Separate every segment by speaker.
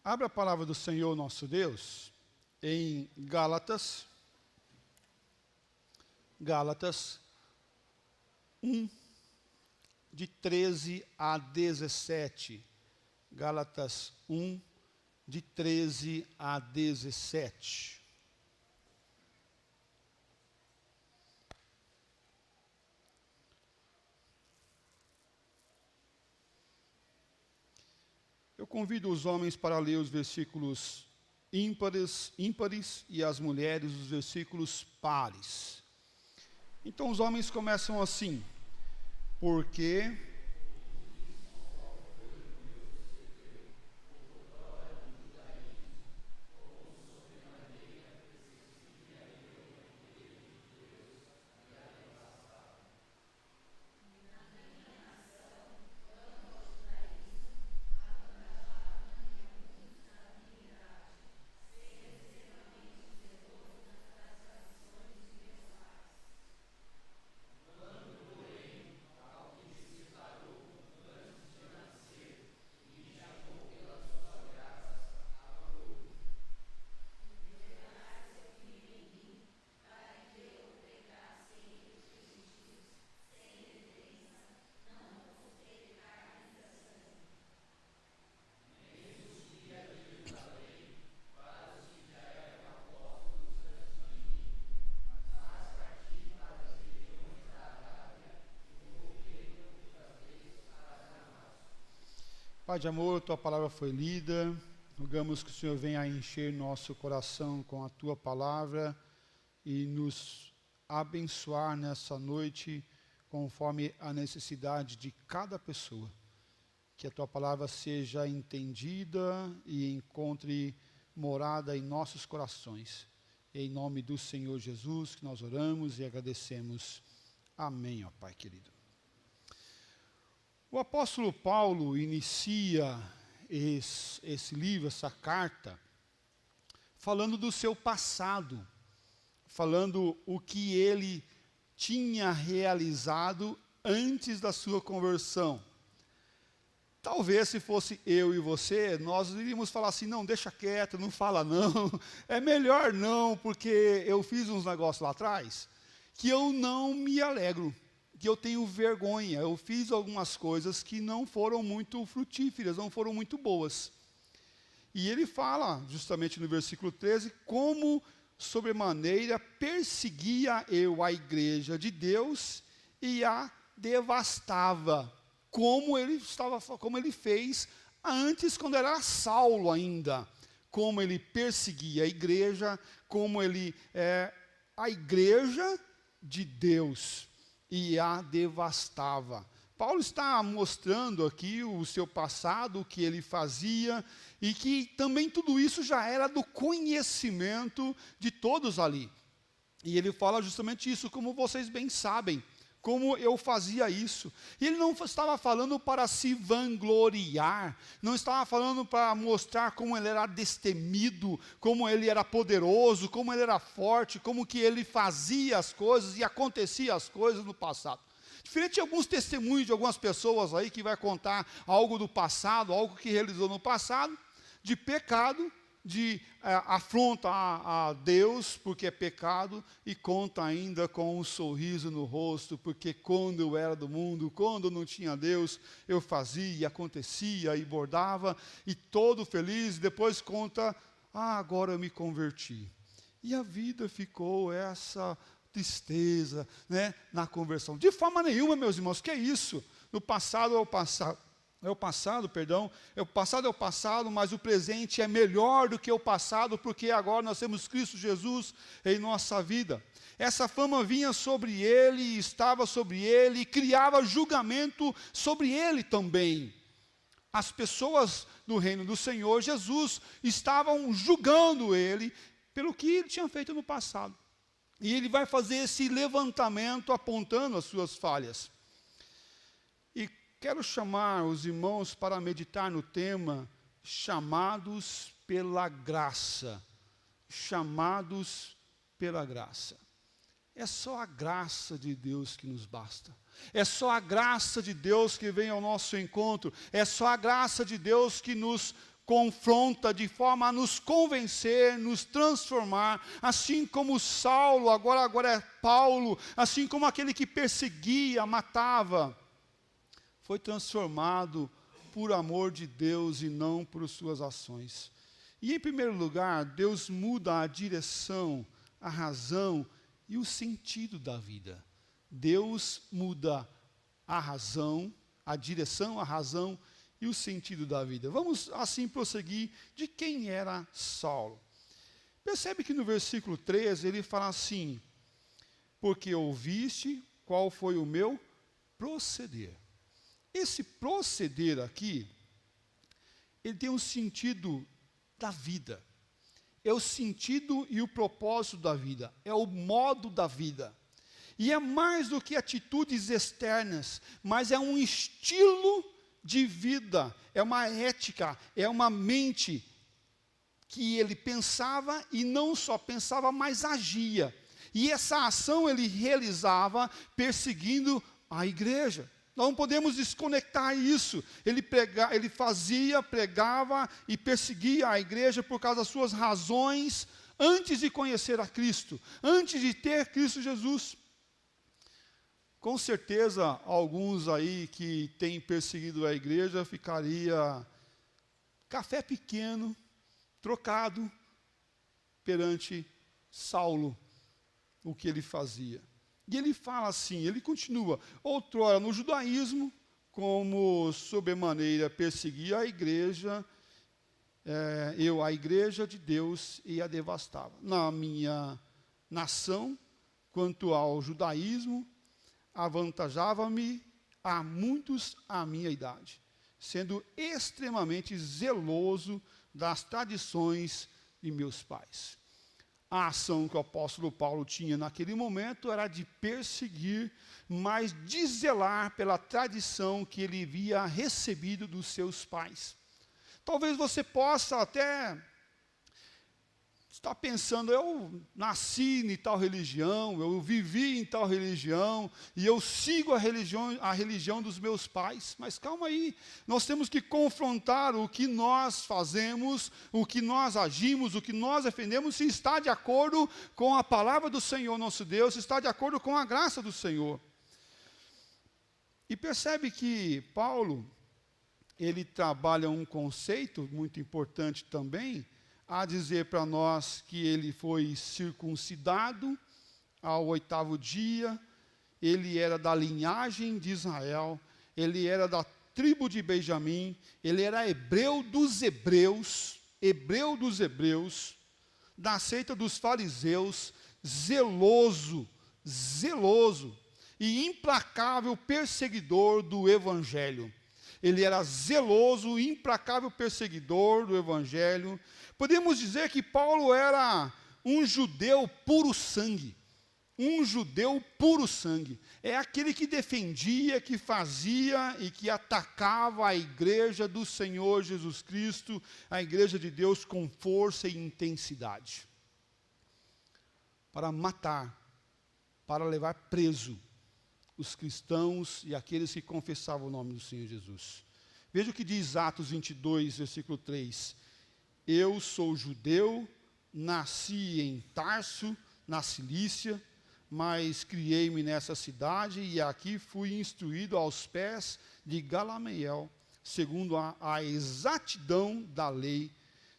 Speaker 1: Abra a palavra do Senhor nosso Deus em Gálatas 1, de 13 a 17. Gálatas 1, de 13 a 17. Eu convido os homens para ler os versículos ímpares e as mulheres os versículos pares. Então os homens começam assim: porque Pai de amor, Tua palavra foi lida, rogamos que o Senhor venha a encher nosso coração com a Tua palavra e nos abençoar nessa noite conforme a necessidade de cada pessoa. Que a Tua palavra seja entendida e encontre morada em nossos corações. Em nome do Senhor Jesus que nós oramos e agradecemos. Amém, ó Pai querido. O apóstolo Paulo inicia esse livro, essa carta, falando do seu passado, falando o que ele tinha realizado antes da sua conversão. Talvez se fosse eu e você, nós iríamos falar assim: não, deixa quieto, não fala não, é melhor não, porque eu fiz uns negócios lá atrás que eu não me alegro, que eu tenho vergonha, eu fiz algumas coisas que não foram muito frutíferas, não foram muito boas. E ele fala, justamente no versículo 13, como sobremaneira perseguia eu a igreja de Deus e a devastava, como ele fez antes, quando era Saulo ainda, como ele perseguia a igreja, como ele a igreja de Deus e a devastava. Paulo está mostrando aqui o seu passado, o que ele fazia, e que também tudo isso já era do conhecimento de todos ali. E ele fala justamente isso, como vocês bem sabem, como eu fazia isso. E ele não estava falando para se vangloriar, não estava falando para mostrar como ele era destemido, como ele era poderoso, como ele era forte, como que ele fazia as coisas e acontecia as coisas no passado. Diferente de alguns testemunhos de algumas pessoas aí que vai contar algo do passado, algo que realizou no passado, de pecado, de afronta a Deus, porque é pecado, e conta ainda com um sorriso no rosto, porque quando eu era do mundo, quando eu não tinha Deus, eu fazia, acontecia e bordava, e todo feliz, e depois conta: agora eu me converti. E a vida ficou essa tristeza, né, na conversão. De forma nenhuma, meus irmãos, que é isso? No passado é o passado. O passado é o passado, mas o presente é melhor do que o passado, porque agora nós temos Cristo Jesus em nossa vida. Essa fama vinha sobre ele, estava sobre ele, e criava julgamento sobre ele também. As pessoas do reino do Senhor Jesus estavam julgando ele pelo que ele tinha feito no passado. E ele vai fazer esse levantamento apontando as suas falhas. E quero chamar os irmãos para meditar no tema chamados pela graça. Chamados pela graça. É só a graça de Deus que nos basta. É só a graça de Deus que vem ao nosso encontro. É só a graça de Deus que nos confronta de forma a nos convencer, nos transformar, assim como Saulo, agora é Paulo, assim como aquele que perseguia, matava, foi transformado por amor de Deus e não por suas ações. E em primeiro lugar, Deus muda a direção, a razão e o sentido da vida. Deus muda a razão, a direção, a razão e o sentido da vida. Vamos assim prosseguir de quem era Saulo. Percebe que no versículo 13 ele fala assim: porque ouviste qual foi o meu proceder. Esse proceder aqui, ele tem um sentido da vida. É o sentido e o propósito da vida. É o modo da vida. E é mais do que atitudes externas, mas é um estilo de vida, é uma ética, é uma mente que ele pensava e não só pensava, mas agia. E essa ação ele realizava perseguindo a igreja. Nós não podemos desconectar isso. Ele fazia, pregava e perseguia a igreja por causa das suas razões, antes de conhecer a Cristo, antes de ter Cristo Jesus. Com certeza, alguns aí que têm perseguido a igreja ficaria café pequeno, trocado perante Saulo, o que ele fazia. E ele fala assim, ele continua: outrora no judaísmo, como sobremaneira perseguia a igreja, a igreja de Deus, e a devastava. Na minha nação, quanto ao judaísmo, avantajava-me a muitos à minha idade, sendo extremamente zeloso das tradições de meus pais. A ação que o apóstolo Paulo tinha naquele momento era de perseguir, mas de zelar pela tradição que ele havia recebido dos seus pais. Talvez você possa até estar pensando: eu nasci em tal religião, eu vivi em tal religião, e eu sigo a religião dos meus pais. Mas calma aí, nós temos que confrontar o que nós fazemos, o que nós agimos, o que nós defendemos, se está de acordo com a palavra do Senhor nosso Deus, se está de acordo com a graça do Senhor. E percebe que Paulo, ele trabalha um conceito muito importante também, a dizer para nós que ele foi circuncidado ao 8º dia, ele era da linhagem de Israel, ele era da tribo de Benjamim, ele era hebreu dos hebreus, da seita dos fariseus, zeloso e implacável perseguidor do evangelho. Ele era zeloso, implacável perseguidor do evangelho. Podemos dizer que Paulo era um judeu puro sangue. Um judeu puro sangue. É aquele que defendia, que fazia e que atacava a igreja do Senhor Jesus Cristo, a igreja de Deus, com força e intensidade. Para matar, para levar preso os cristãos e aqueles que confessavam o nome do Senhor Jesus. Veja o que diz Atos 22, versículo 3. Eu sou judeu, nasci em Tarso, na Cilícia, mas criei-me nessa cidade e aqui fui instruído aos pés de Gamaliel, segundo a exatidão da lei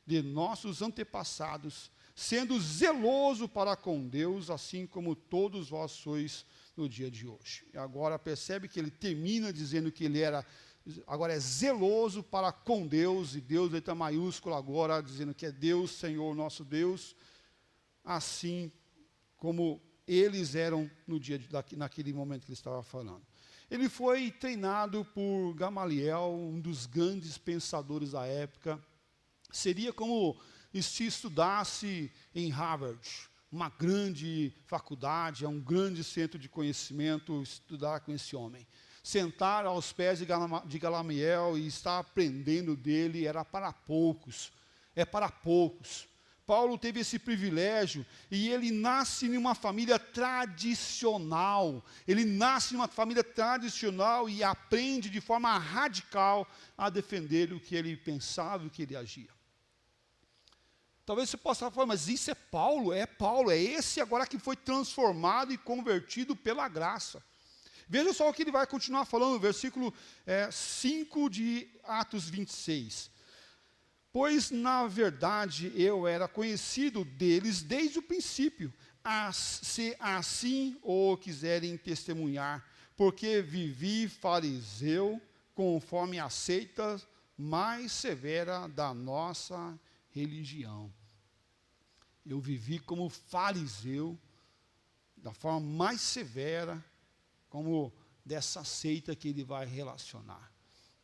Speaker 1: de nossos antepassados, sendo zeloso para com Deus, assim como todos vós sois no dia de hoje. E agora percebe que ele termina dizendo que ele agora é zeloso para com Deus, e Deus, letra maiúscula agora, dizendo que é Deus, Senhor nosso Deus, assim como eles eram naquele momento que ele estava falando. Ele foi treinado por Gamaliel, um dos grandes pensadores da época. Seria como se estudasse em Harvard, uma grande faculdade, um grande centro de conhecimento, estudar com esse homem. Sentar aos pés de Gamaliel e estar aprendendo dele era para poucos. É para poucos. Paulo teve esse privilégio, e ele nasce em uma família tradicional. Ele nasce em uma família tradicional e aprende de forma radical a defender o que ele pensava e o que ele agia. Talvez você possa falar, mas isso é Paulo? É Paulo, é esse agora que foi transformado e convertido pela graça. Veja só o que ele vai continuar falando no versículo 5 de Atos 26. Pois, na verdade, eu era conhecido deles desde o princípio, se assim o quiserem testemunhar, porque vivi fariseu, conforme a seita mais severa da nossa religião. Eu vivi como fariseu, da forma mais severa, como dessa seita que ele vai relacionar.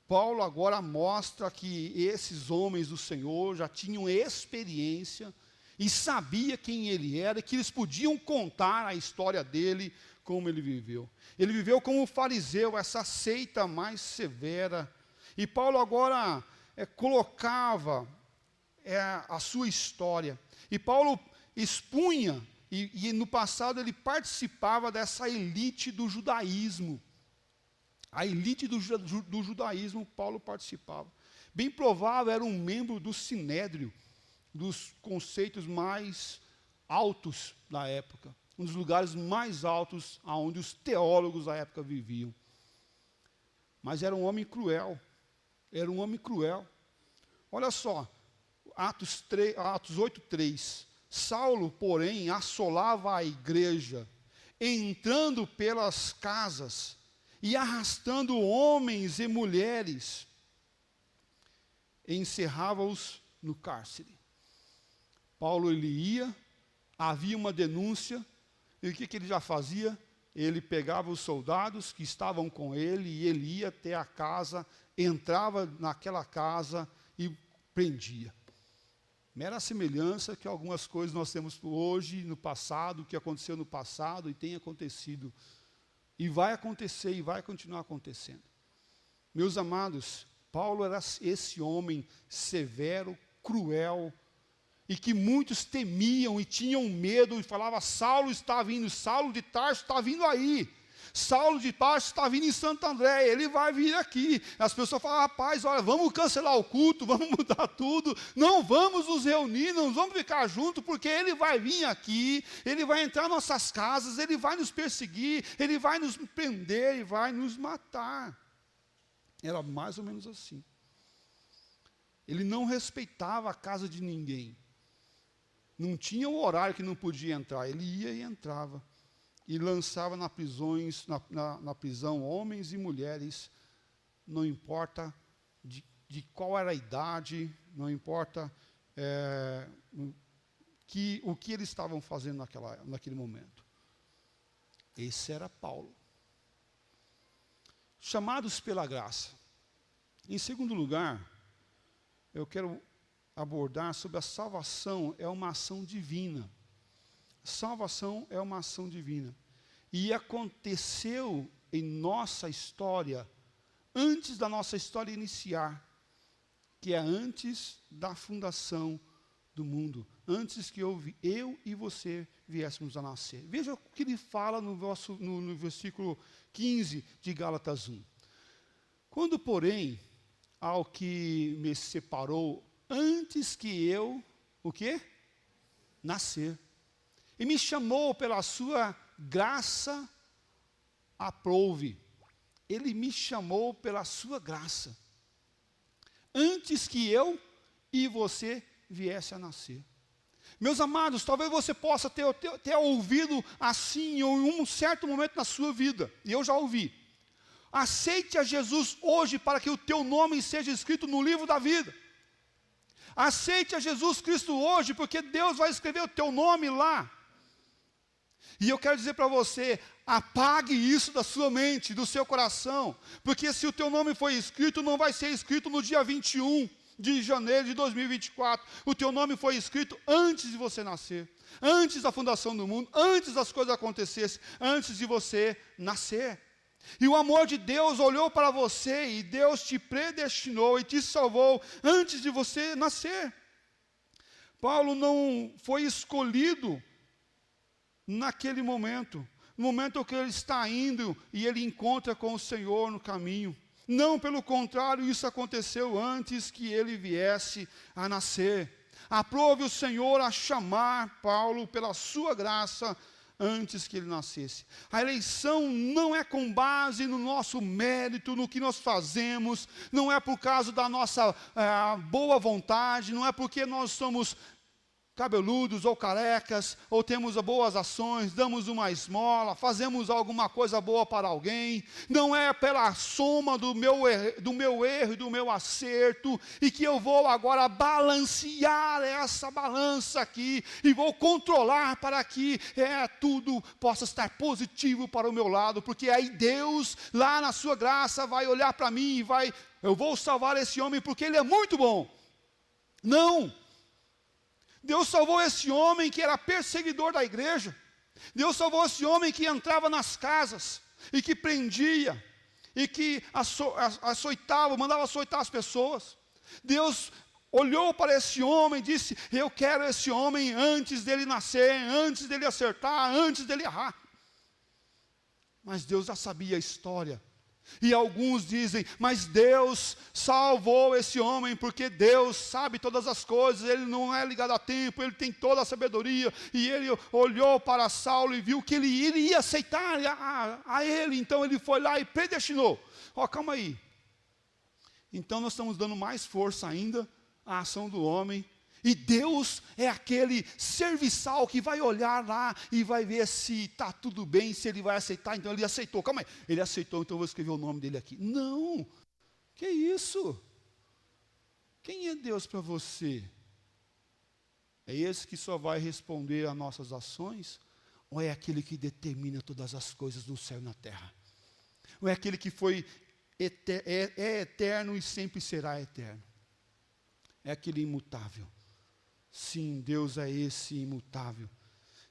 Speaker 1: Paulo agora mostra que esses homens do Senhor já tinham experiência e sabia quem ele era, que eles podiam contar a história dele, como ele viveu. Ele viveu como fariseu, essa seita mais severa. E Paulo agora colocava a sua história. E Paulo expunha, e no passado ele participava dessa elite do judaísmo. A elite do judaísmo, Paulo participava. Bem provável, era um membro do Sinédrio, dos conceitos mais altos da época. Um dos lugares mais altos onde os teólogos da época viviam. Mas era um homem cruel. Era um homem cruel. Olha só, Atos 8:3. Saulo, porém, assolava a igreja, entrando pelas casas e arrastando homens e mulheres, encerrava-os no cárcere. Paulo, ele ia, havia uma denúncia, e o que ele já fazia? Ele pegava os soldados que estavam com ele, e ele ia até a casa, entrava naquela casa e prendia. Mera semelhança que algumas coisas nós temos hoje, no passado, que aconteceu no passado e tem acontecido. E vai acontecer e vai continuar acontecendo. Meus amados, Paulo era esse homem severo, cruel, e que muitos temiam e tinham medo, e falavam, Saulo está vindo, Saulo de Tarso está vindo aí. Saulo de Tarso está vindo em Santo André, ele vai vir aqui. As pessoas falam, rapaz, olha, vamos cancelar o culto, vamos mudar tudo, não vamos nos reunir, não vamos ficar juntos, porque ele vai vir aqui, ele vai entrar em nossas casas, ele vai nos perseguir, ele vai nos prender e vai nos matar. Era mais ou menos assim. Ele não respeitava a casa de ninguém. Não tinha o horário que não podia entrar, ele ia e entrava. E lançava na prisão homens e mulheres, não importa de qual era a idade, não importa o que eles estavam fazendo naquele momento. Esse era Paulo. Chamados pela graça. Em segundo lugar, eu quero abordar sobre a salvação, é uma ação divina. Salvação é uma ação divina. E aconteceu em nossa história, antes da nossa história iniciar, que é antes da fundação do mundo, antes que eu e você viéssemos a nascer. Veja o que ele fala no versículo 15 de Gálatas 1. Quando, porém, ao que me separou, antes que eu, o quê? Nascer. E me chamou pela sua graça, aprouve. Ele me chamou pela sua graça. Antes que eu e você viesse a nascer. Meus amados, talvez você possa ter ouvido assim em um certo momento na sua vida. E eu já ouvi. Aceite a Jesus hoje para que o teu nome seja escrito no livro da vida. Aceite a Jesus Cristo hoje, porque Deus vai escrever o teu nome lá. E eu quero dizer para você, apague isso da sua mente, do seu coração, porque se o teu nome foi escrito, não vai ser escrito no dia 21 de janeiro de 2024. O teu nome foi escrito antes de você nascer, antes da fundação do mundo, antes das coisas acontecerem, antes de você nascer. E o amor de Deus olhou para você e Deus te predestinou e te salvou antes de você nascer. Paulo não foi escolhido naquele momento, no momento que ele está indo e ele encontra com o Senhor no caminho. Não, pelo contrário, isso aconteceu antes que ele viesse a nascer. Aprove o Senhor a chamar Paulo pela sua graça antes que ele nascesse. A eleição não é com base no nosso mérito, no que nós fazemos, não é por causa da nossa boa vontade, não é porque nós somos cabeludos ou carecas, ou temos boas ações, damos uma esmola, fazemos alguma coisa boa para alguém. Não é pela soma do meu erro e do meu acerto, e que eu vou agora balancear essa balança aqui, e vou controlar para que tudo possa estar positivo para o meu lado, porque aí Deus, lá na sua graça, vai olhar para mim e eu vou salvar esse homem porque ele é muito bom. Não! Deus salvou esse homem que era perseguidor da igreja. Deus salvou esse homem que entrava nas casas e que prendia e que açoitava, mandava açoitar as pessoas. Deus olhou para esse homem e disse: eu quero esse homem antes dele nascer, antes dele acertar, antes dele errar. Mas Deus já sabia a história. E alguns dizem: mas Deus salvou esse homem porque Deus sabe todas as coisas, ele não é ligado a tempo, ele tem toda a sabedoria, e ele olhou para Saulo e viu que ele iria aceitar a ele, então ele foi lá e predestinou. Calma aí. Então nós estamos dando mais força ainda à ação do homem, e Deus é aquele serviçal que vai olhar lá e vai ver se está tudo bem, se ele vai aceitar. Então ele aceitou, calma aí, ele aceitou, então eu vou escrever o nome dele aqui. Não, que isso? Quem é Deus para você? É esse que só vai responder às nossas ações? Ou é aquele que determina todas as coisas no céu e na terra? Ou é aquele que foi é eterno e sempre será eterno? É aquele imutável. Sim, Deus é esse imutável.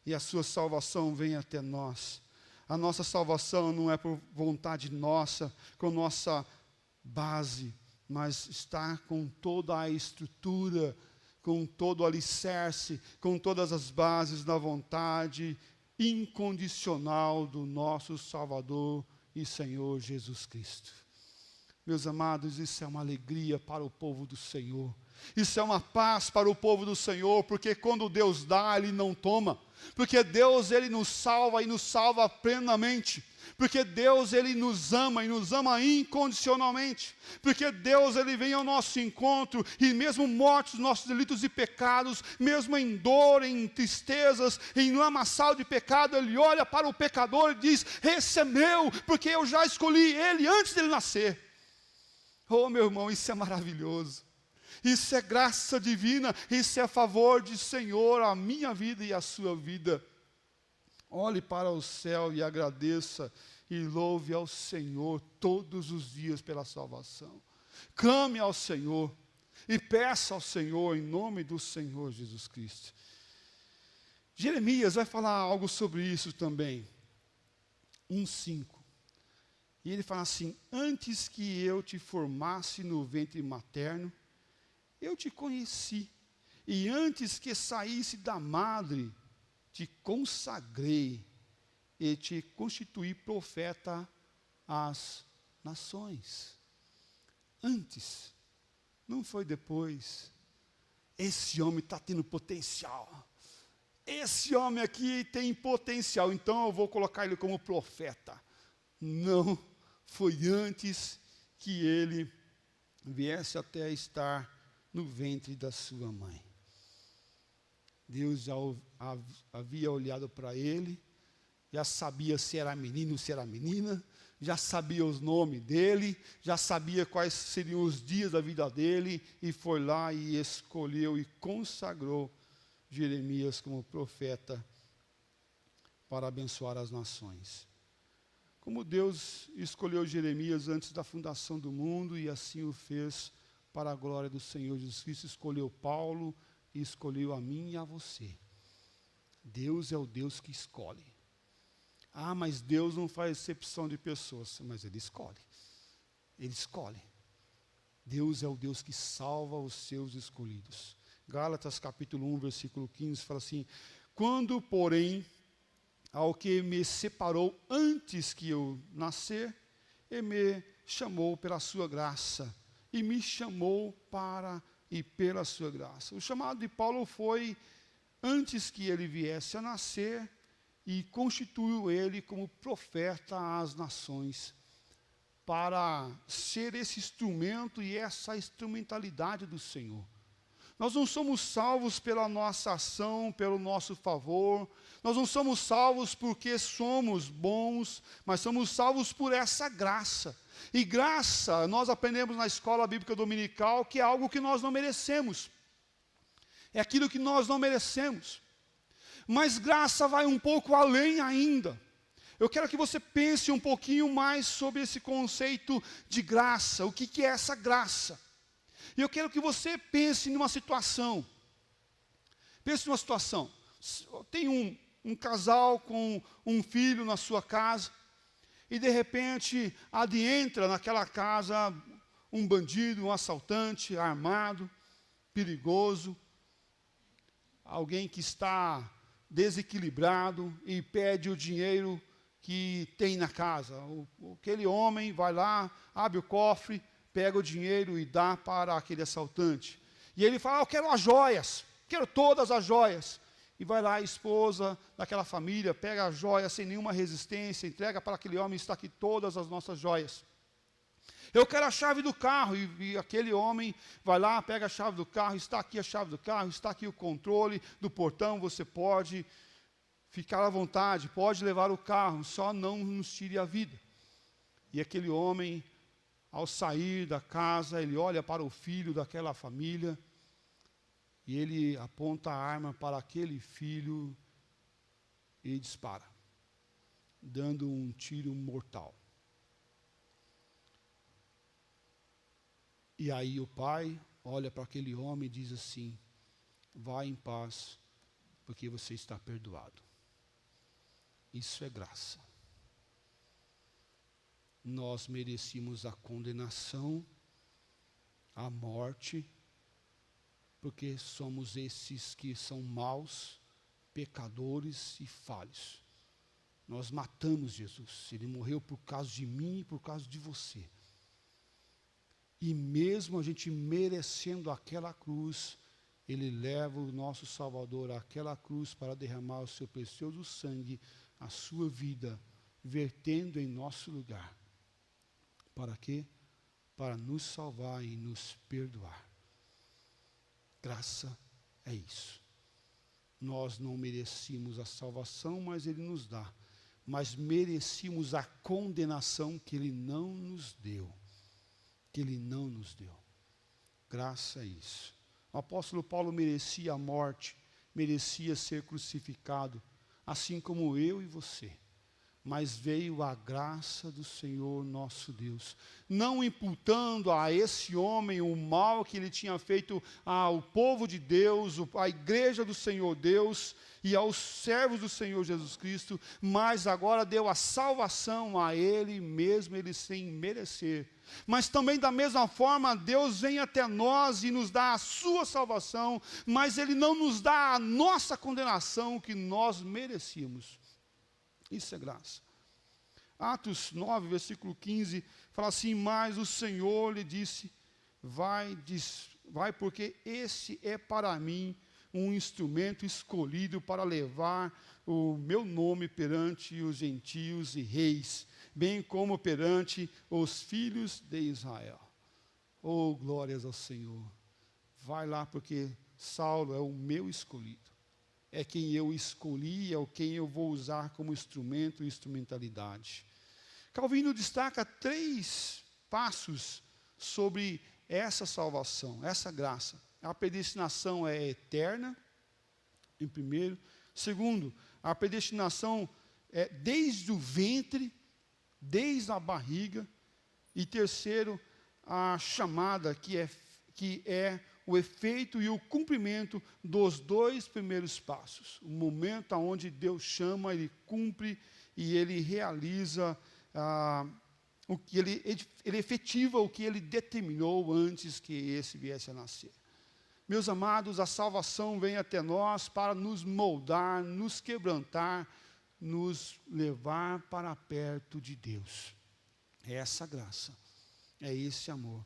Speaker 1: E a sua salvação vem até nós. A nossa salvação não é por vontade nossa, com nossa base, mas está com toda a estrutura, com todo o alicerce, com todas as bases da vontade incondicional do nosso Salvador e Senhor Jesus Cristo. Meus amados, isso é uma alegria para o povo do Senhor. Isso é uma paz para o povo do Senhor, porque quando Deus dá, Ele não toma. Porque Deus, Ele nos salva e nos salva plenamente. Porque Deus, Ele nos ama e nos ama incondicionalmente. Porque Deus, Ele vem ao nosso encontro e mesmo mortos os nossos delitos e pecados, mesmo em dor, em tristezas, em lamaçal de pecado, Ele olha para o pecador e diz: esse é meu, porque eu já escolhi ele antes dele nascer. Oh, meu irmão, isso é maravilhoso. Isso é graça divina, isso é favor de Senhor, a minha vida e a sua vida. Olhe para o céu e agradeça e louve ao Senhor todos os dias pela salvação. Clame ao Senhor e peça ao Senhor em nome do Senhor Jesus Cristo. Jeremias vai falar algo sobre isso também. 1:5. E ele fala assim: antes que eu te formasse no ventre materno, eu te conheci, e antes que saísse da madre, te consagrei, e te constituí profeta às nações. Antes, não foi depois. Esse homem está tendo potencial. Esse homem aqui tem potencial, então eu vou colocar ele como profeta. Não, foi antes que ele viesse até estar no ventre da sua mãe. Deus já havia olhado para ele, já sabia se era menino ou se era menina, já sabia os nomes dele, já sabia quais seriam os dias da vida dele, e foi lá e escolheu e consagrou Jeremias como profeta para abençoar as nações. Como Deus escolheu Jeremias antes da fundação do mundo, e assim o fez para a glória do Senhor Jesus Cristo, escolheu Paulo e escolheu a mim e a você. Deus é o Deus que escolhe. Ah, mas Deus não faz exceção de pessoas, mas Ele escolhe. Ele escolhe. Deus é o Deus que salva os seus escolhidos. Gálatas capítulo 1, versículo 15, fala assim: quando, porém, ao que me separou antes que eu nascer, ele me chamou pela sua graça, e me chamou para e pela sua graça. O chamado de Paulo foi antes que ele viesse a nascer, e constituiu ele como profeta às nações, para ser esse instrumento e essa instrumentalidade do Senhor. Nós não somos salvos pela nossa ação, pelo nosso favor. Nós não somos salvos porque somos bons, mas somos salvos por essa graça. E graça, nós aprendemos na escola bíblica dominical, que é algo que nós não merecemos. É aquilo que nós não merecemos. Mas graça vai um pouco além ainda. Eu quero que você pense um pouquinho mais sobre esse conceito de graça. O que é essa graça? E eu quero que você pense numa situação. Pense numa situação. Tem um casal com um filho na sua casa, e de repente adentra naquela casa um bandido, um assaltante, armado, perigoso, alguém que está desequilibrado e pede o dinheiro que tem na casa. Aquele homem vai lá, abre o cofre, pega o dinheiro e dá para aquele assaltante. E ele fala: eu quero as joias, quero todas as joias. E vai lá a esposa daquela família, pega as joias sem nenhuma resistência, entrega para aquele homem: está aqui todas as nossas joias. Eu quero a chave do carro. E aquele homem vai lá, pega a chave do carro: está aqui a chave do carro, está aqui o controle do portão, você pode ficar à vontade, pode levar o carro, só não nos tire a vida. E aquele homem, ao sair da casa, ele olha para o filho daquela família, e ele aponta a arma para aquele filho e dispara, dando um tiro mortal. E aí o pai olha para aquele homem e diz assim: vá em paz, porque você está perdoado. Isso é graça. Nós merecíamos a condenação, a morte, porque somos esses que são maus, pecadores e falhos. Nós matamos Jesus. Ele morreu por causa de mim e por causa de você. E mesmo a gente merecendo aquela cruz, Ele leva o nosso Salvador àquela cruz para derramar o seu precioso sangue, a sua vida, vertendo em nosso lugar. Para quê? Para nos salvar e nos perdoar. Graça é isso. Nós não merecíamos a salvação, mas Ele nos dá. Mas merecíamos a condenação que Ele não nos deu. Que Ele não nos deu. Graça é isso. O apóstolo Paulo merecia a morte, merecia ser crucificado, assim como eu e você. Mas veio a graça do Senhor nosso Deus, não imputando a esse homem o mal que ele tinha feito ao povo de Deus, à igreja do Senhor Deus e aos servos do Senhor Jesus Cristo, mas agora deu a salvação a ele mesmo, ele sem merecer. Mas também da mesma forma, Deus vem até nós e nos dá a sua salvação, mas Ele não nos dá a nossa condenação que nós merecíamos. Isso é graça. Atos 9, versículo 15, fala assim: mas o Senhor lhe disse, vai porque esse é para mim um instrumento escolhido para levar o meu nome perante os gentios e reis, bem como perante os filhos de Israel. Oh, glórias ao Senhor. Vai lá porque Saulo é o meu escolhido. É quem eu escolhi, é quem eu vou usar como instrumento e instrumentalidade. Calvino destaca 3 passos sobre essa salvação, essa graça. A predestinação é eterna, em primeiro. Segundo, a predestinação é desde o ventre, desde a barriga. E terceiro, a chamada, que é o efeito e o cumprimento dos 2 primeiros passos. O momento onde Deus chama, Ele cumpre e Ele realiza, o que ele efetiva o que Ele determinou antes que esse viesse a nascer. Meus amados, a salvação vem até nós para nos moldar, nos quebrantar, nos levar para perto de Deus. É essa graça, é esse amor.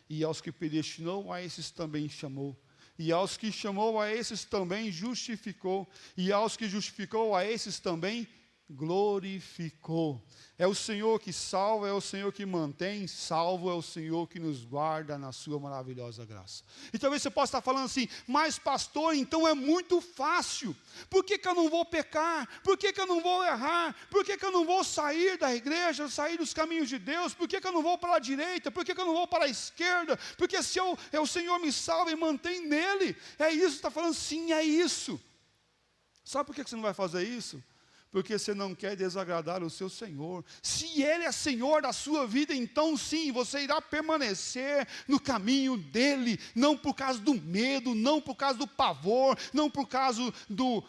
Speaker 1: E aos que predestinou, a esses também chamou. E aos que chamou, a esses também justificou. E aos que justificou, a esses também glorificou. É o Senhor que salva, é o Senhor que mantém salvo, é o Senhor que nos guarda na sua maravilhosa graça. E talvez você possa estar falando assim, mas pastor, então é muito fácil. Por que eu não vou pecar? Por que eu não vou errar? Por que eu não vou sair da igreja, sair dos caminhos de Deus? Por que eu não vou para a direita? Por que eu não vou para a esquerda? Porque se o Senhor me salva e mantém nele, é isso que está falando? Sim, é isso. Sabe por que você não vai fazer isso? Porque você não quer desagradar o seu Senhor. Se Ele é Senhor da sua vida, então sim, você irá permanecer no caminho dEle, não por causa do medo, não por causa do pavor, não por causa do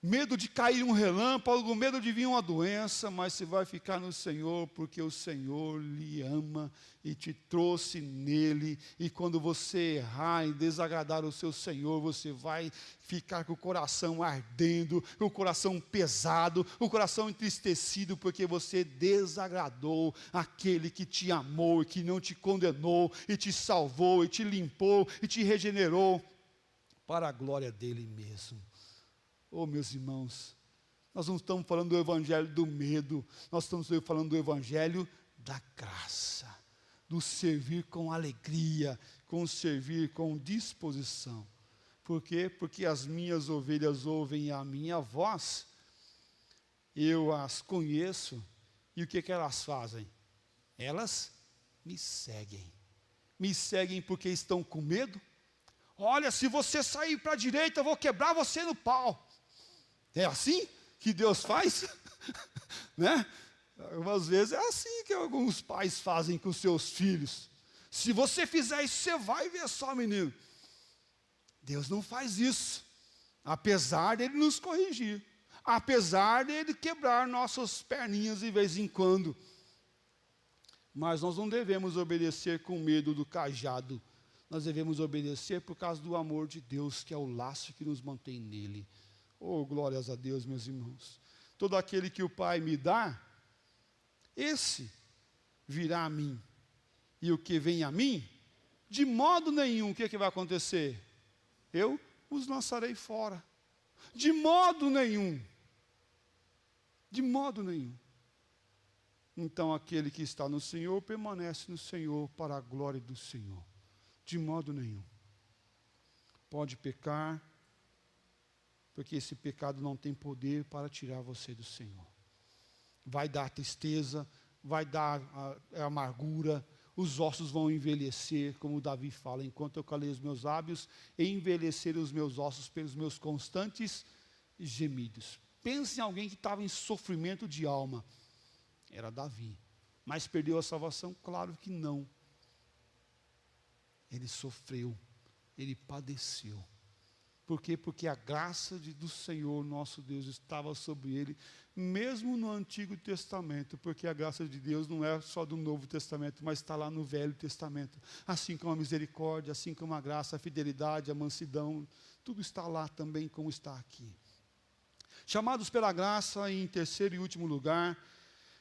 Speaker 1: medo de cair um relâmpago, medo de vir uma doença, mas você vai ficar no Senhor, porque o Senhor lhe ama e te trouxe nele, e quando você errar e desagradar o seu Senhor, você vai ficar com o coração ardendo, com o coração pesado, o coração entristecido, porque você desagradou aquele que te amou, e que não te condenou, e te salvou, e te limpou, e te regenerou, para a glória dele mesmo. Oh, meus irmãos, nós não estamos falando do evangelho do medo, nós estamos falando do evangelho da graça, do servir com alegria, com servir com disposição. Por quê? Porque as minhas ovelhas ouvem a minha voz, eu as conheço, e o que elas fazem? Elas me seguem. Me seguem porque estão com medo? Olha, se você sair para a direita, eu vou quebrar você no pau. É assim que Deus faz? Né? Algumas vezes é assim que alguns pais fazem com seus filhos. Se você fizer isso, você vai ver só, menino. Deus não faz isso. Apesar dele nos corrigir. Apesar dele quebrar nossas perninhas de vez em quando. Mas nós não devemos obedecer com medo do cajado. Nós devemos obedecer por causa do amor de Deus, que é o laço que nos mantém nele. Oh, glórias a Deus, meus irmãos. Todo aquele que o Pai me dá, esse virá a mim. E o que vem a mim, de modo nenhum, o que vai acontecer? Eu os lançarei fora. De modo nenhum. De modo nenhum. Então, aquele que está no Senhor, permanece no Senhor, para a glória do Senhor. De modo nenhum. Pode pecar, porque esse pecado não tem poder para tirar você do Senhor. Vai dar tristeza, vai dar amargura, os ossos vão envelhecer, como Davi fala, enquanto eu calei os meus lábios, envelhecer os meus ossos pelos meus constantes gemidos. Pense em alguém que estava em sofrimento de alma. Era Davi. Mas perdeu a salvação? Claro que não. Ele sofreu, ele padeceu. Por quê? Porque a graça do Senhor, nosso Deus, estava sobre ele, mesmo no Antigo Testamento, porque a graça de Deus não é só do Novo Testamento, mas está lá no Velho Testamento. Assim como a misericórdia, assim como a graça, a fidelidade, a mansidão, tudo está lá também como está aqui. Chamados pela graça, em terceiro e último lugar,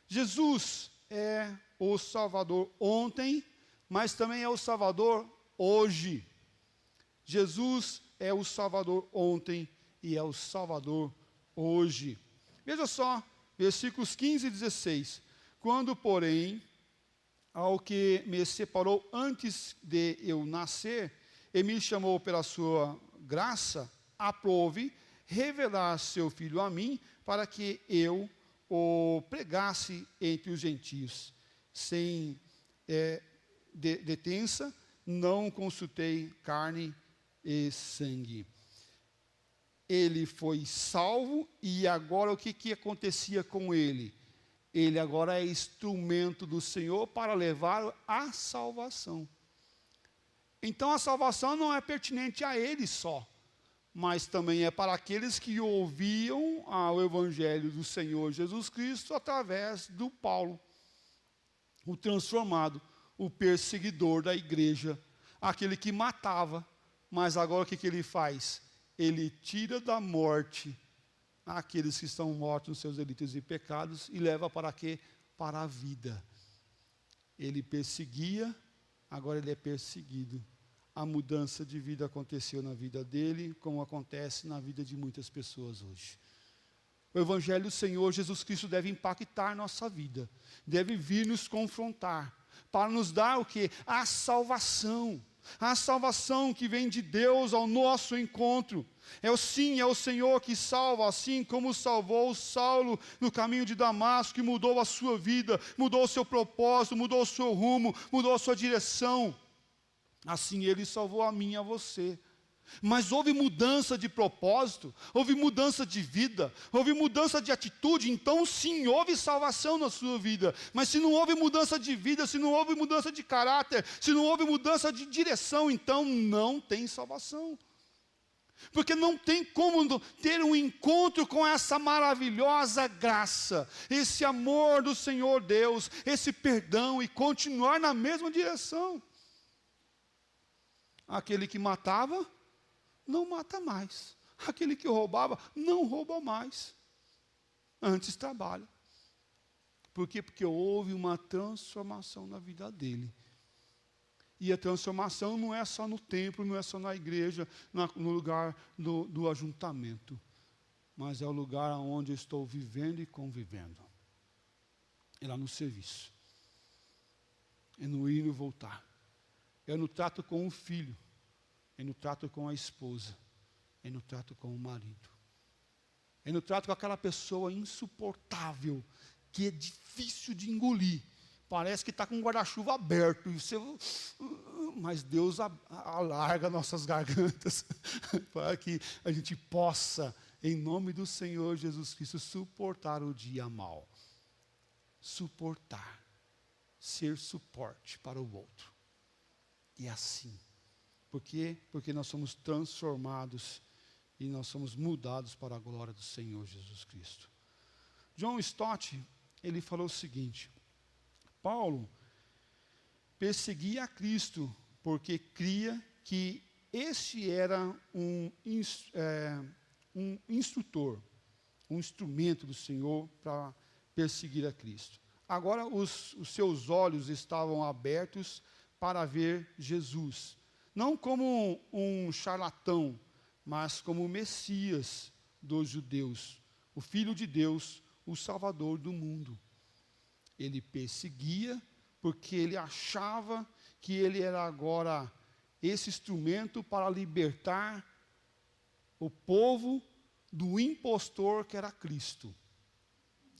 Speaker 1: Jesus é o Salvador ontem, mas também é o Salvador hoje. Jesus é o Salvador ontem e é o Salvador hoje. Veja só, versículos 15 e 16. Quando, porém, ao que me separou antes de eu nascer, e me chamou pela sua graça, aprove revelar seu Filho a mim, para que eu o pregasse entre os gentios. Sem detença, não consultei carne e sangue. Ele foi salvo, e agora o que acontecia com ele? Ele agora é instrumento do Senhor para levar a salvação. Então a salvação não é pertinente a ele só, mas também é para aqueles que ouviam o evangelho do Senhor Jesus Cristo através do Paulo, o transformado, o perseguidor da igreja, aquele que matava, mas agora o que ele faz? Ele tira da morte aqueles que estão mortos nos seus delitos e pecados e leva para quê? Para a vida. Ele perseguia, agora ele é perseguido. A mudança de vida aconteceu na vida dele, como acontece na vida de muitas pessoas hoje. O Evangelho do Senhor Jesus Cristo deve impactar nossa vida, deve vir nos confrontar, para nos dar o quê? A salvação que vem de Deus ao nosso encontro. É o Senhor que salva, assim como salvou Saulo no caminho de Damasco, que mudou a sua vida, mudou o seu propósito, mudou o seu rumo, mudou a sua direção. Assim Ele salvou a mim e a você. Mas houve mudança de propósito, houve mudança de vida, houve mudança de atitude, então sim, houve salvação na sua vida. Mas se não houve mudança de vida, se não houve mudança de caráter, se não houve mudança de direção, então não tem salvação. Porque não tem como ter um encontro com essa maravilhosa graça, esse amor do Senhor Deus, esse perdão e continuar na mesma direção. Aquele que matava, não mata mais. Aquele que roubava, não rouba mais. Antes trabalha. Por quê? Porque houve uma transformação na vida dele. E a transformação não é só no templo, não é só na igreja, no lugar do ajuntamento. Mas é o lugar onde eu estou vivendo e convivendo. É lá no serviço. É no ir e no voltar. É no trato com o filho. É no trato com a esposa. É no trato com o marido. É no trato com aquela pessoa insuportável, que é difícil de engolir. Parece que está com um guarda-chuva aberto. Mas Deus alarga nossas gargantas para que a gente possa, em nome do Senhor Jesus Cristo, suportar o dia mal. Suportar. Ser suporte para o outro. E assim. Por quê? Porque nós somos transformados e nós somos mudados para a glória do Senhor Jesus Cristo. John Stott, ele falou o seguinte: Paulo perseguia a Cristo porque cria que este era um instrutor, um instrumento do Senhor para perseguir a Cristo. Agora os seus olhos estavam abertos para ver Jesus, não como um charlatão, mas como o Messias dos judeus, o Filho de Deus, o Salvador do mundo. Ele perseguia porque ele achava que ele era agora esse instrumento para libertar o povo do impostor que era Cristo.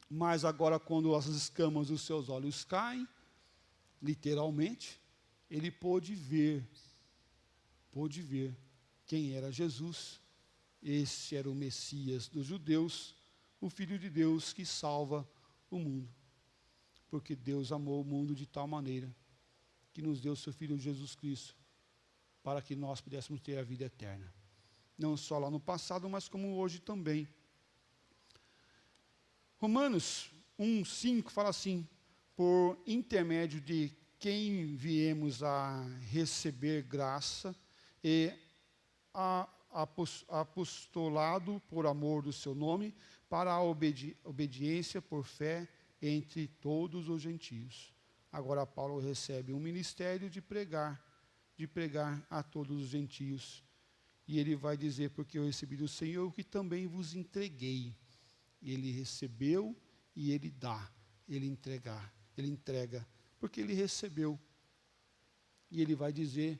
Speaker 1: Mas agora, quando as escamas dos seus olhos caem, literalmente, ele pôde ver quem era Jesus. Esse era o Messias dos judeus, o Filho de Deus que salva o mundo. Porque Deus amou o mundo de tal maneira que nos deu o seu Filho Jesus Cristo para que nós pudéssemos ter a vida eterna. Não só lá no passado, mas como hoje também. Romanos 1:5 fala assim: por intermédio de quem viemos a receber graça e apostolado por amor do seu nome, para a obediência por fé entre todos os gentios. Agora Paulo recebe um ministério de pregar a todos os gentios. E ele vai dizer: porque eu recebi do Senhor o que também vos entreguei. Ele recebeu e ele dá, ele entrega, porque ele recebeu. E ele vai dizer: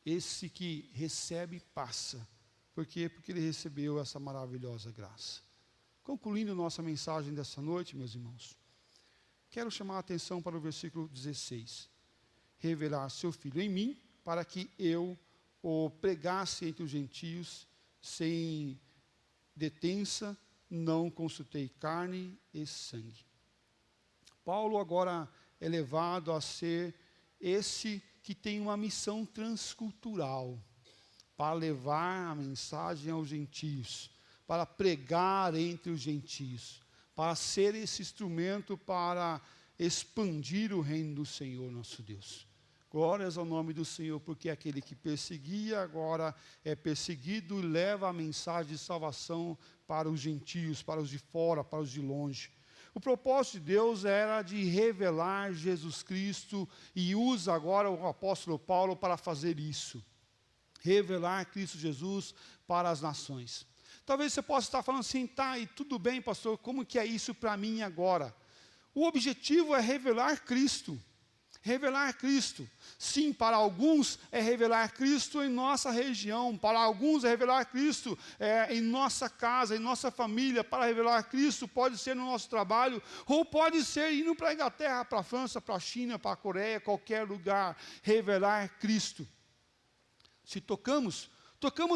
Speaker 1: esse que recebe passa. Por quê? Porque ele recebeu essa maravilhosa graça. Concluindo nossa mensagem dessa noite, meus irmãos, quero chamar a atenção para o versículo 16. Revelar seu Filho em mim, para que eu o pregasse entre os gentios, sem detença, não consultei carne e sangue. Paulo agora é levado a ser esse que tem uma missão transcultural, para levar a mensagem aos gentios, para pregar entre os gentios, para ser esse instrumento para expandir o reino do Senhor nosso Deus. Glórias ao nome do Senhor, porque aquele que perseguia agora é perseguido e leva a mensagem de salvação para os gentios, para os de fora, para os de longe. O propósito de Deus era de revelar Jesus Cristo e usa agora o apóstolo Paulo para fazer isso. Revelar Cristo Jesus para as nações. Talvez você possa estar falando assim, tá, e tudo bem, pastor, como que é isso para mim agora? O objetivo é revelar Cristo. Revelar Cristo. Sim, para alguns é revelar Cristo em nossa região, para alguns é revelar Cristo em nossa casa, em nossa família. Para revelar Cristo pode ser no nosso trabalho, ou pode ser indo para a Inglaterra, para a França, para a China, para a Coreia, qualquer lugar. Revelar Cristo. Se tocamos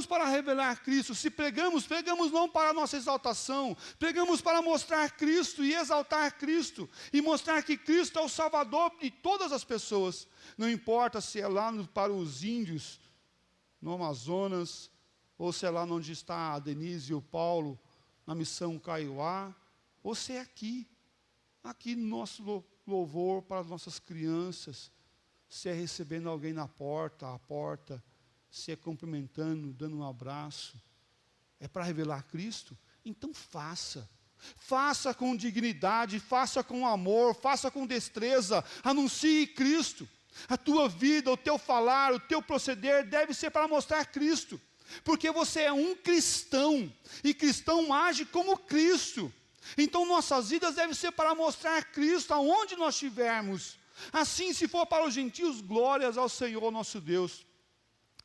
Speaker 1: para revelar Cristo. Se pregamos não para a nossa exaltação, pregamos para mostrar Cristo e exaltar Cristo, e mostrar que Cristo é o Salvador de todas as pessoas. Não importa se é lá para os índios, no Amazonas, ou se é lá onde está a Denise e o Paulo, na missão Kaiowá, ou se é aqui no nosso louvor para as nossas crianças, se é recebendo alguém à porta, se é cumprimentando, dando um abraço, é para revelar Cristo? Então faça. Faça com dignidade, faça com amor, faça com destreza, anuncie Cristo. A tua vida, o teu falar, o teu proceder deve ser para mostrar Cristo. Porque você é um cristão, e cristão age como Cristo. Então nossas vidas devem ser para mostrar Cristo aonde nós estivermos. Assim, se for para os gentios, glórias ao Senhor nosso Deus.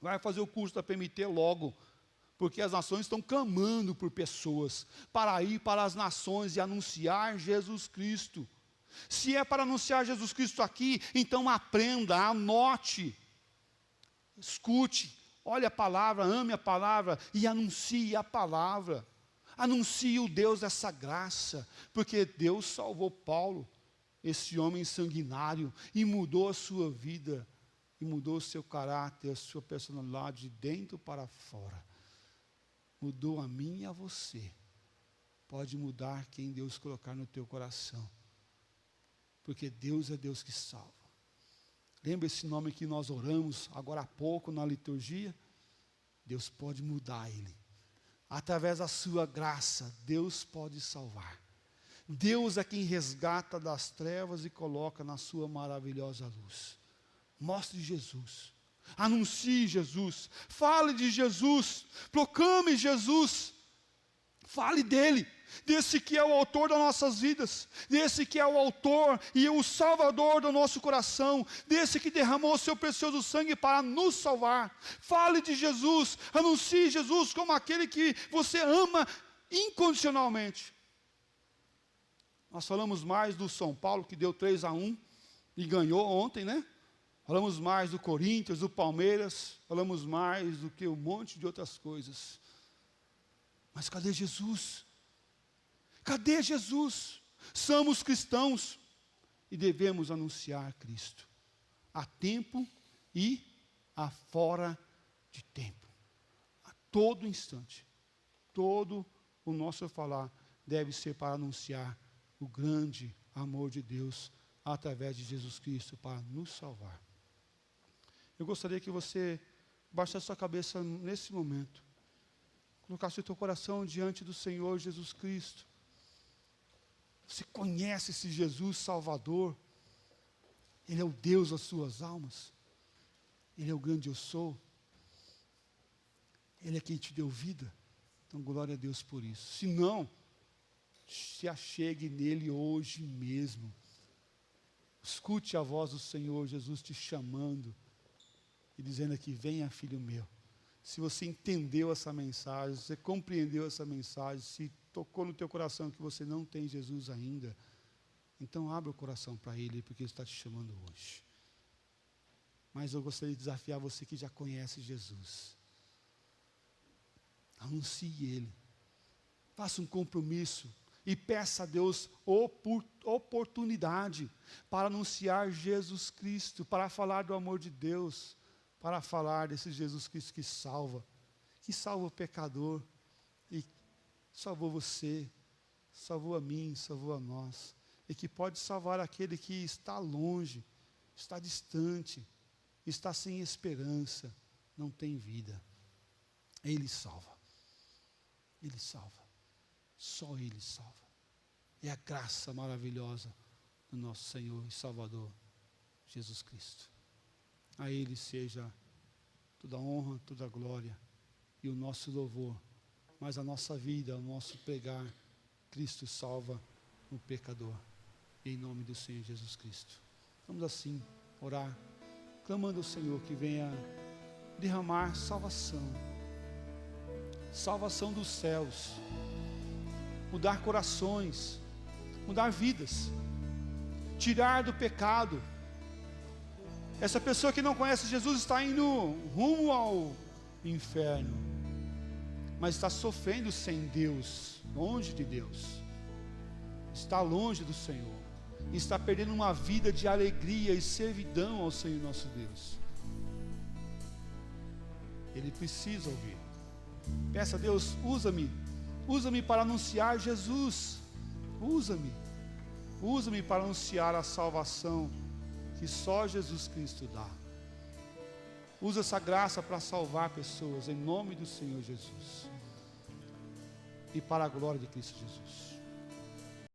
Speaker 1: Vai fazer o curso da PMT logo, porque as nações estão clamando por pessoas para ir para as nações e anunciar Jesus Cristo. Se é para anunciar Jesus Cristo aqui, então aprenda, anote, escute, olhe a palavra, ame a palavra e anuncie a palavra. Anuncie o Deus dessa graça, porque Deus salvou Paulo, esse homem sanguinário, e mudou a sua vida. E mudou o seu caráter, a sua personalidade de dentro para fora. Mudou a mim e a você. Pode mudar quem Deus colocar no teu coração. Porque Deus é Deus que salva. Lembra esse nome que nós oramos agora há pouco na liturgia? Deus pode mudar ele. Através da sua graça, Deus pode salvar. Deus é quem resgata das trevas e coloca na sua maravilhosa luz. Mostre Jesus, anuncie Jesus, fale de Jesus, proclame Jesus, fale dele, desse que é o autor das nossas vidas, desse que é o autor e o salvador do nosso coração, desse que derramou o seu precioso sangue para nos salvar. Fale de Jesus, anuncie Jesus como aquele que você ama incondicionalmente. Nós falamos mais do São Paulo, que deu 3-1 e ganhou ontem, né? Falamos mais do Corinthians, do Palmeiras, falamos mais do que um monte de outras coisas. Mas cadê Jesus? Cadê Jesus? Somos cristãos e devemos anunciar Cristo, a tempo e a fora de tempo. A todo instante, todo o nosso falar deve ser para anunciar o grande amor de Deus através de Jesus Cristo para nos salvar. Eu gostaria que você baixasse sua cabeça nesse momento, colocasse o teu coração diante do Senhor Jesus Cristo. Você conhece esse Jesus Salvador? Ele é o Deus das suas almas. Ele é o grande eu sou. Ele é quem te deu vida. Então, glória a Deus por isso. Se não, se achegue nele hoje mesmo. Escute a voz do Senhor Jesus te chamando e dizendo aqui, venha filho meu. Se você entendeu essa mensagem, se você compreendeu essa mensagem, se tocou no teu coração que você não tem Jesus ainda, então abra o coração para Ele, porque Ele está te chamando hoje. Mas eu gostaria de desafiar você que já conhece Jesus. Anuncie Ele. Faça um compromisso e peça a Deus oportunidade para anunciar Jesus Cristo, para falar do amor de Deus, para falar desse Jesus Cristo que salva o pecador, e salvou você, salvou a mim, salvou a nós, e que pode salvar aquele que está longe, está distante, está sem esperança, não tem vida. Ele salva. Ele salva. Só Ele salva. É a graça maravilhosa do nosso Senhor e Salvador, Jesus Cristo. A Ele seja toda a honra, toda a glória e o nosso louvor. Mas a nossa vida, o nosso pregar, Cristo salva o pecador. Em nome do Senhor Jesus Cristo. Vamos assim orar, clamando ao Senhor que venha derramar salvação. Salvação dos céus. Mudar corações. Mudar vidas. Tirar do pecado. Essa pessoa que não conhece Jesus está indo rumo ao inferno. Mas está sofrendo sem Deus. Longe de Deus. Está longe do Senhor. Está perdendo uma vida de alegria e servidão ao Senhor nosso Deus. Ele precisa ouvir. Peça a Deus, usa-me para anunciar Jesus. Usa-me para anunciar a salvação que só Jesus Cristo dá. Usa essa graça para salvar pessoas em nome do Senhor Jesus e para a glória de Cristo Jesus.